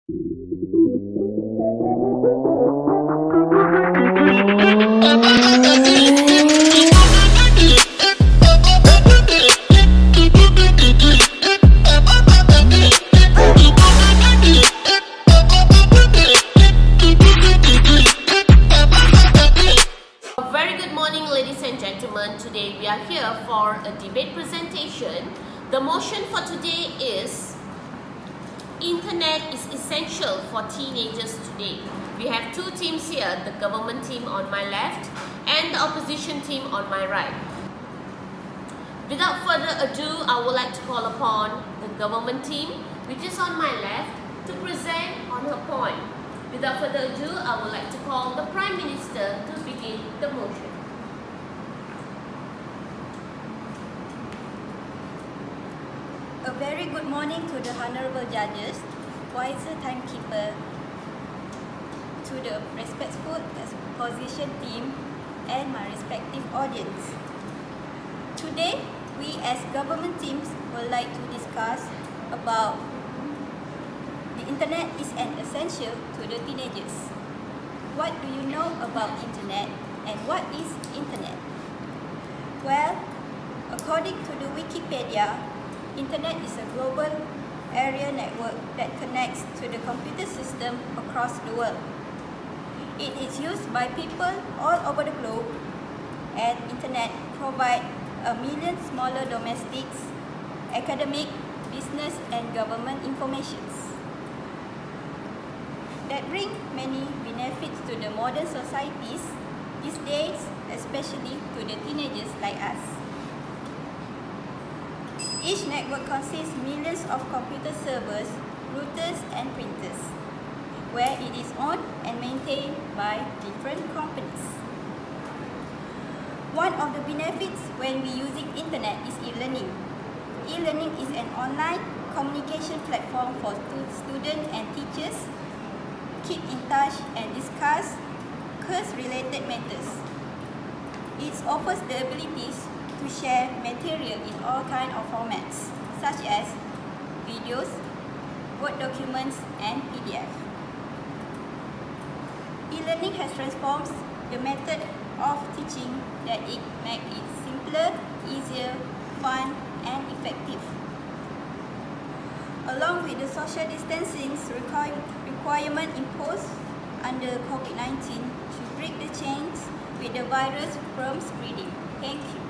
Today we are here for a debate presentation. The motion for today is Internet is essential for teenagers today. We have two teams here, the government team on my left and the opposition team on my right. Without further ado, I would like to call upon the government team, which is on my left, to present on her point. Without further ado, I would like to call the Prime Minister to begin the motion. A very good morning to the honourable judges, wiser timekeeper, to the respectful opposition team and my respective audience. Today, we as government teams would like to discuss about the internet is an essential to the teenagers. What do you know about internet and what is internet? Well, according to the Wikipedia, Internet is a global area network that connects to the computer system across the world. It is used by people all over the globe, and Internet provides a million smaller domestics, academic, business and government informations that bring many benefits to the modern societies these days, especially to the teenagers like us. Each network consists millions of computer servers, routers and printers, where it is owned and maintained by different companies. One of the benefits when we using internet is e-learning. E-learning is an online communication platform for students and teachers keep in touch and discuss course-related matters. It offers the abilities to share material in all kinds of formats, such as videos, Word documents, and PDF. E-learning has transformed the method of teaching that it makes it simpler, easier, fun, and effective. Along with the social distancing requirement imposed under COVID-19 to break the chains with the virus from spreading. Thank you.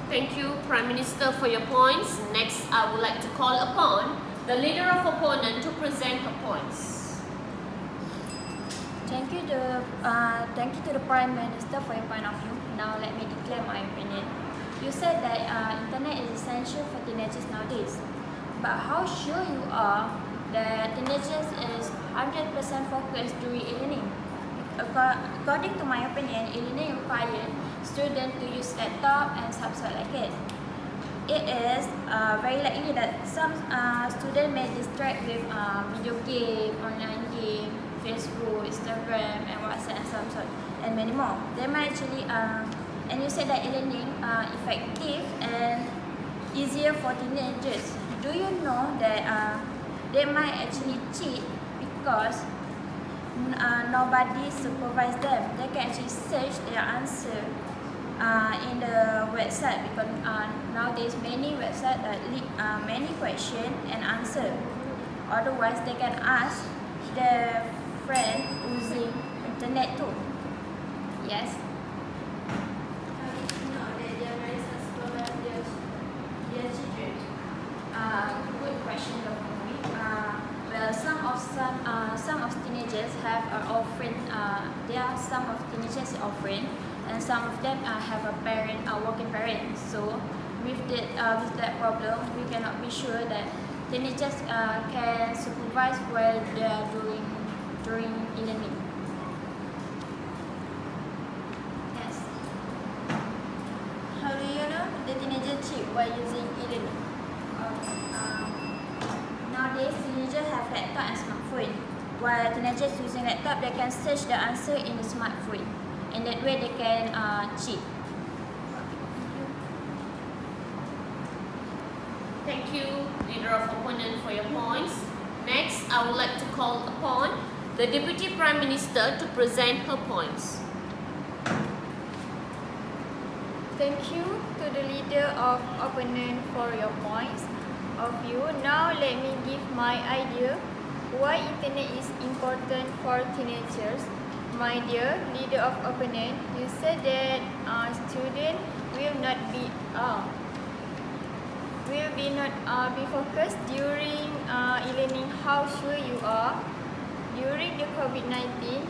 Thank you, Prime Minister, for your points. Next, I would like to call upon the Leader of Opponent to present her points. Thank you to the Prime Minister for your point of view. Now let me declare my opinion. You said that internet is essential for teenagers nowadays. But how sure you are that teenagers is 100% focused during e-learning? According to my opinion, e-learning requires students to use laptop and subscribe like it. It is very likely that some students may distract with video game, online game, Facebook, Instagram, and WhatsApp, and some sort, and many more. They might actually, and you said that e-learning effective and easier for teenagers. Do you know that they might actually cheat because nobody supervise them? They can actually search their answer in the website, because nowadays many websites that leak many questions and answer. Otherwise, they can ask their friend using internet too. Yes. Good question, well, some of teenagers have offering. There are some of teenagers offering, and some of them have a parent, working parent. So with that problem, we cannot be sure that teenagers can supervise while they are during e-learning. Yes. How do you know the teenager cheat while using e-learning? Nowadays, teenagers have laptop and smartphone. While teenagers using laptop, they can search the answer in the smartphone, and that way they can cheat. Thank you, Leader of Opponent, for your points. Next, I would like to call upon the Deputy Prime Minister to present her points. Thank you to the leader of opponent for your points of view. Now let me give my idea why internet is important for teenagers. My dear leader of opponent, you said that students will not be focused during e-learning. How sure you are? During the COVID-19,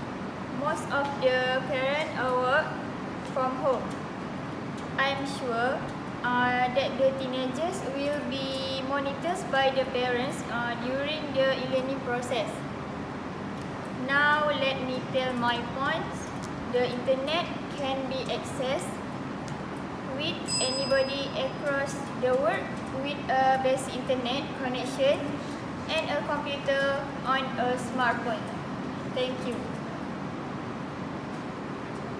most of the parents work from home. I'm sure that the teenagers will be monitored by the parents during the e-learning process. Now let me tell my points. The internet can be accessed with anybody across the world with a basic internet connection and a computer on a smartphone. Thank you.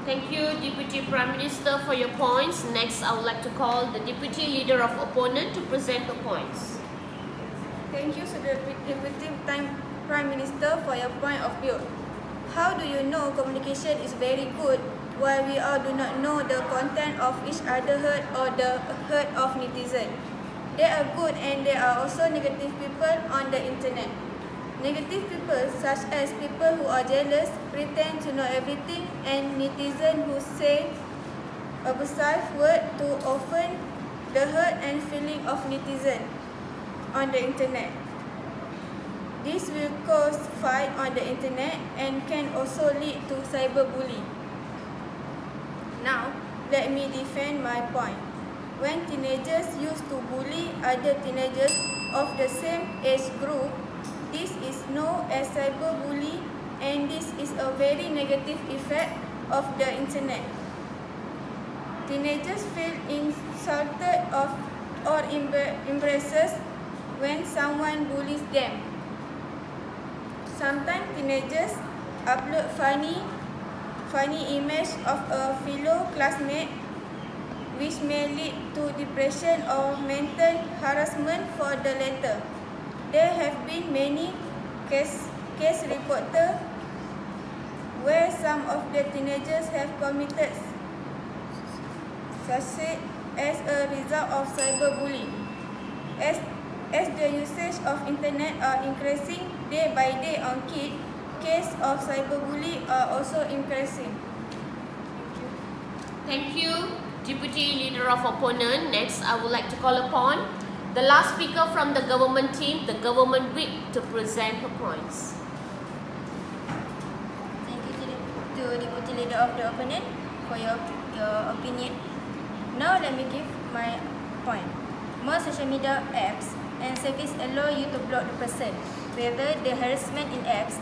Thank you, Deputy Prime Minister, for your points. Next, I would like to call the Deputy Leader of Opponent to present the points. Thank you to the Deputy Prime Minister for your point of view. How do you know communication is very good while we all do not know the content of each other hurt or the hurt of netizens? There are good and there are also negative people on the internet. Negative people such as people who are jealous, pretend to know everything, and netizens who say abusive words to often the hurt and feeling of netizens on the internet. This will cause fight on the internet and can also lead to cyberbullying. Now, let me defend my point. When teenagers used to bully other teenagers of the same age group, this is known as cyberbullying, and this is a very negative effect of the internet. Teenagers feel insulted or embarrassed when someone bullies them. Sometimes teenagers upload funny image of a fellow classmate, which may lead to depression or mental harassment for the latter. There have been many case reported where some of the teenagers have committed suicide as a result of cyberbullying. As the usage of internet are increasing day by day on kids, cases of cyberbullying are also increasing. Thank you, Deputy Leader of Opponent. Next, I would like to call upon the last speaker from the government team, the government whip, to present her points. Thank you to the Deputy Leader of the Opponent for your opinion. Now let me give my point. Most social media apps and services allow you to block the person. Whether the harassment in apps,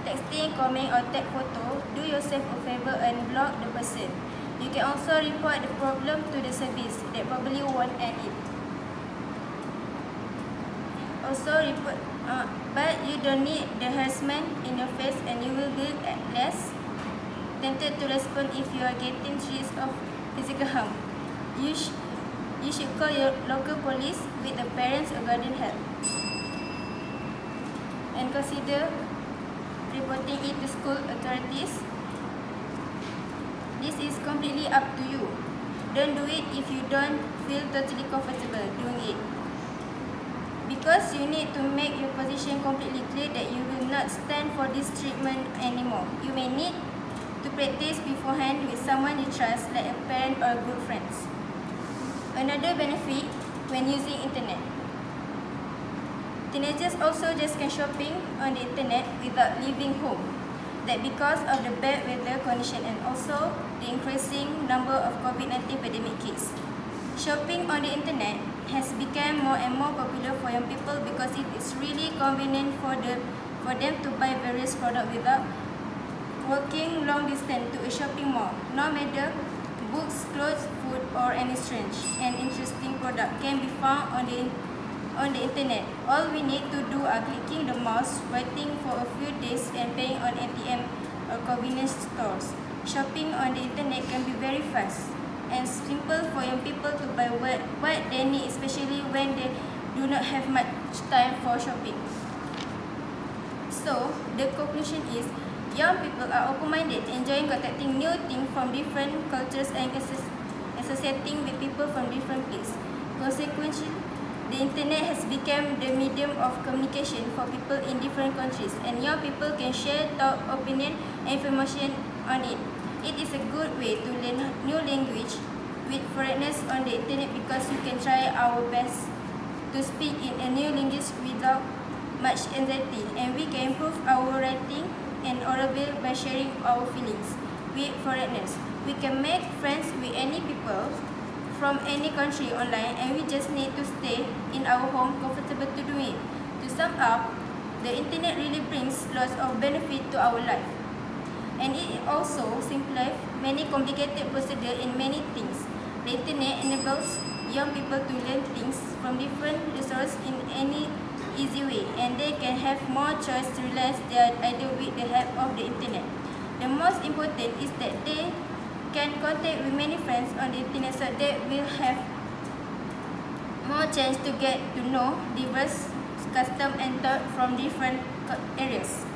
texting, comment or tag photo, do yourself a favor and block the person. You can also report the problem to the service that probably won't end it. Also report, but you don't need the harassment in your face, and you will be less tempted to respond if you are getting threats of physical harm. You should call your local police with the parents or guardian help, and consider reporting it to school authorities. This is completely up to you. Don't do it if you don't feel totally comfortable doing it, because you need to make your position completely clear that you will not stand for this treatment anymore. You may need to practice beforehand with someone you trust, like a parent or good friends. Another benefit when using internet. Teenagers also just can shopping on the internet without leaving home. That because of the bad weather condition and also the increasing number of COVID-19 pandemic cases. Shopping on the internet has become more and more popular for young people because it is really convenient for them to buy various products without walking long distance to a shopping mall. No matter books, clothes, food or any strange and interesting product can be found on the internet. All we need to do are clicking the mouse, waiting for a few days and paying on ATM or convenience stores. Shopping on the internet can be very fast and simple for young people to buy what they need, especially when they do not have much time for shopping. So, the conclusion is, young people are open-minded, enjoying contacting new things from different cultures and associating with people from different places. Consequently, the internet has become the medium of communication for people in different countries, and young people can share thought, opinion, and information on it. It is a good way to learn new language with foreigners on the internet because we can try our best to speak in a new language without much anxiety, and we can improve our writing and oral by sharing our feelings with foreigners. We can make friends with any people from any country online, and we just need to stay in our home comfortable to do it. To sum up, the internet really brings lots of benefit to our life, and it also simplifies many complicated procedures in many things. The internet enables young people to learn things from different resources in any easy way, and they can have more choice to realize their idea with the help of the internet. The most important is that they can contact with many friends on the internet, so they will have more chance to get to know diverse custom and thought from different areas.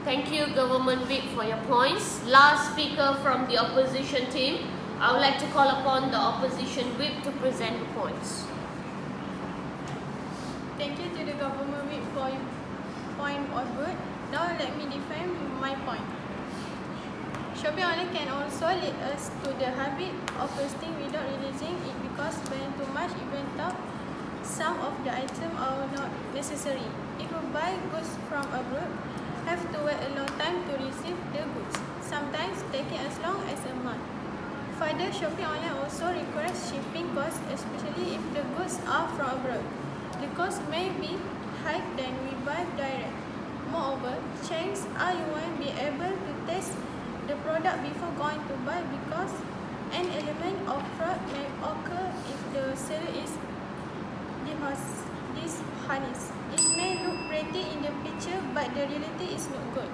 Thank you, Government Whip, for your points. Last speaker from the opposition team. I would like to call upon the opposition whip to present the points. Thank you to the Government Whip for your point was good. Now let me defend my point. Shopping online can also lead us to the habit of wasting without realizing it because spending too much even though some of the items are not necessary. If you buy goods from abroad, have to wait a long time to receive the goods, sometimes taking as long as a month. Further, shopping online also requires shipping costs, especially if the goods are from abroad. The cost may be higher than we buy direct. Moreover, chances are you won't be able to test the product before going to buy because an element of fraud may occur if the seller is dishonest. It may look pretty in the picture, but the reality is not good.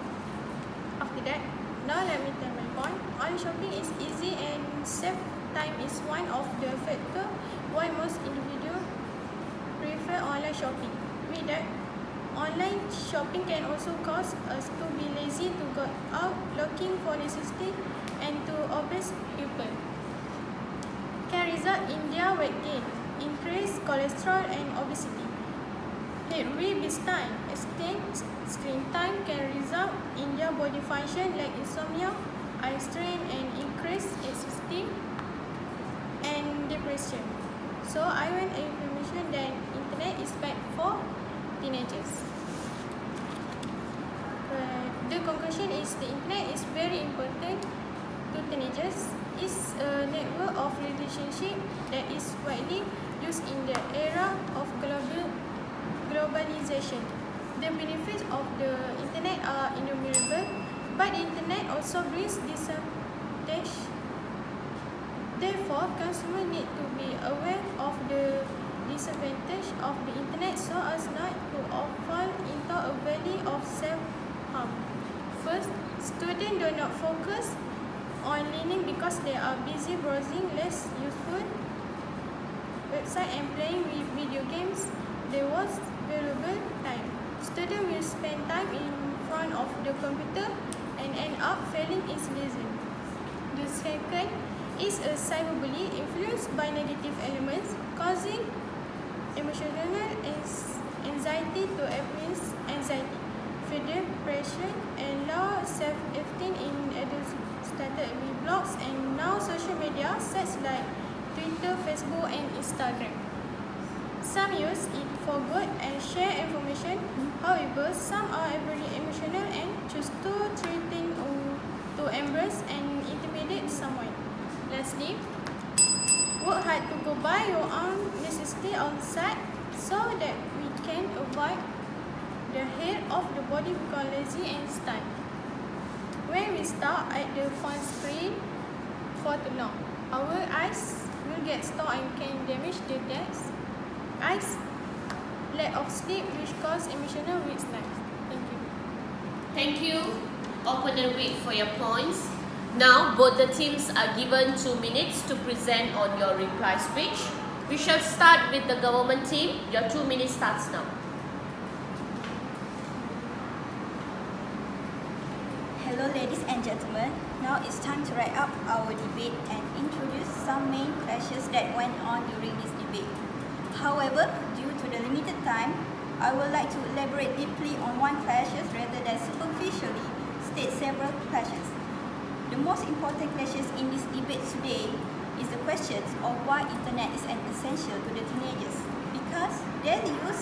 After that, now let me tell my point. Online shopping is easy and save time is one of the factors why most individuals prefer online shopping. With that, online shopping can also cause us to be lazy to go out looking for necessity and to obese people. Can result in their weight gain, increased cholesterol and obesity. Head will be stunned. Extended screen time can result in their body function like insomnia, eye strain, and increased anxiety and depression. So I want information that internet is bad for teenagers. The conclusion is the internet is very important to teenagers. It's a network of relationship that is widely used in the era of globalization. The benefits of the internet are innumerable, but the internet also brings disadvantages. Therefore, consumers need to be aware of the disadvantage of the internet so as not to fall into a valley of self-harm. First, students do not focus on learning because they are busy browsing less useful websites and playing with video games. They waste valuable time. Students will spend time in front of the computer and end up failing its lesson. The second is a cyberbullying influenced by negative elements, causing emotional anxiety to increase anxiety, further depression, and low self-esteem in adults. Started with blogs and now social media sites like Twitter, Facebook, and Instagram. Some use it for good and share information. However, some are very emotional and choose to threaten or to embrace and intimidate someone. Lastly, work hard to go buy your own necessity outside so that we can avoid the head of the body become lazy and stuck. When we stare at the phone screen for too long, our eyes will get sore and can damage the text. Eyes, lack of sleep which cause emotional weakness. Thank you. Thank you. Opponent, wait for your points. Now, both the teams are given 2 minutes to present on your reply speech. We shall start with the government team. Your 2 minutes starts now. Hello ladies and gentlemen, now it's time to wrap up our debate and introduce some main clashes that went on during this debate. However, due to the limited time, I would like to elaborate deeply on one clashes rather than superficially state several clashes. The most important clashes in this debate today is the questions of why internet is an essential to the teenagers, because they use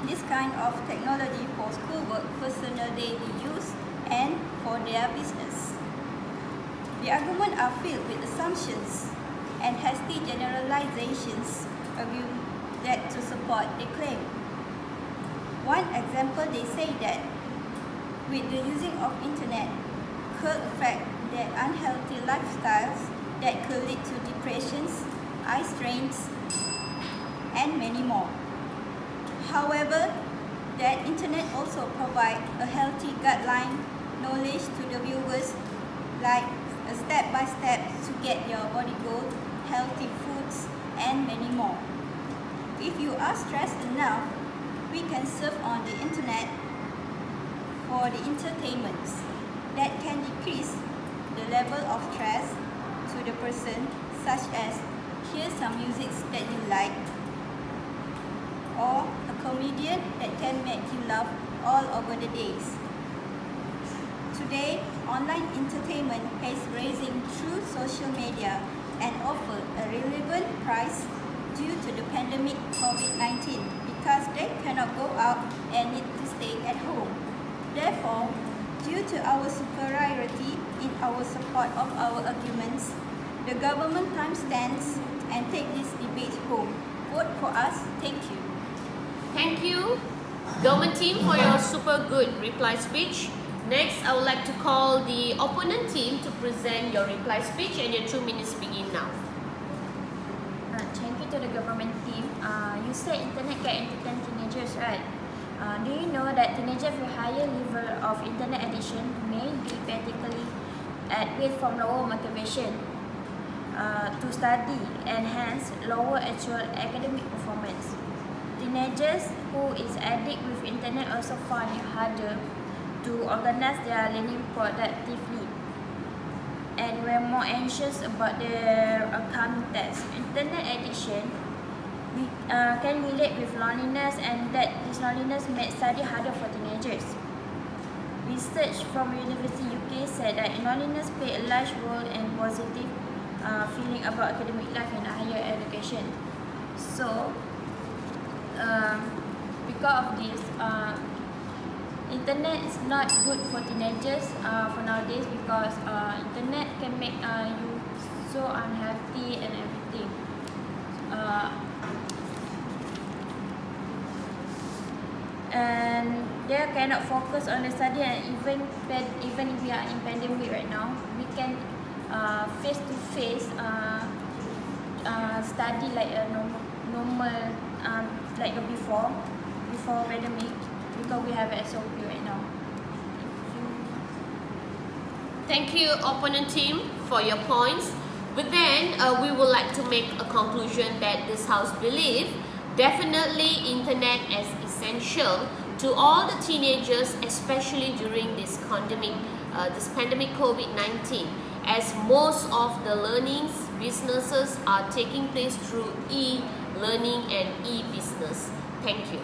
this kind of technology for schoolwork, personal daily use, and for their business. The arguments are filled with assumptions and hasty generalizations that to support the claim. One example, they say that with the using of internet could affect their unhealthy lifestyles that could lead to depressions, eye strains, and many more. However, that internet also provides a healthy guideline knowledge to the viewers, like a step-by-step to get your body goal, healthy foods, and many more. If you are stressed enough, we can surf on the internet for the entertainments that can decrease the level of stress to the person, such as hear some music that you like, or a comedian that can make you laugh all over the days. Today, online entertainment is rising through social media and offer a relevant price due to the pandemic COVID-19 because they cannot go out and need to stay at home. Therefore, due to our superiority in our support of our arguments, the government time stands and take this debate home. Vote for us. Thank you. Thank you, government team, for your super good reply speech. Next, I would like to call the opponent team to present your reply speech, and your 2 minutes begin now. Thank you to the government team. You said internet can entertain teenagers, right? Do you know that teenagers with higher level of internet addiction may be practically at risk from lower motivation to study and hence lower actual academic performance? Teenagers who is addict with internet also find it harder to organize their learning productively and were more anxious about their upcoming tests. Internet addiction can relate with loneliness, and that this loneliness makes study harder for teenagers. Research from University UK said that loneliness plays a large role in positive feeling about academic life in higher education. So, because of this, internet is not good for teenagers for nowadays, because internet can make you so unhealthy and everything. And they cannot focus on the study, and even if we are in pandemic right now, we can face to face study like a normal like before pandemic, because we have SOP right now. Thank you, opponent team, for your points. But then we would like to make a conclusion that this house believes definitely internet is essential to all the teenagers, especially during this pandemic COVID-19, as most of the learnings businesses are taking place through e-learning and e-business. Thank you.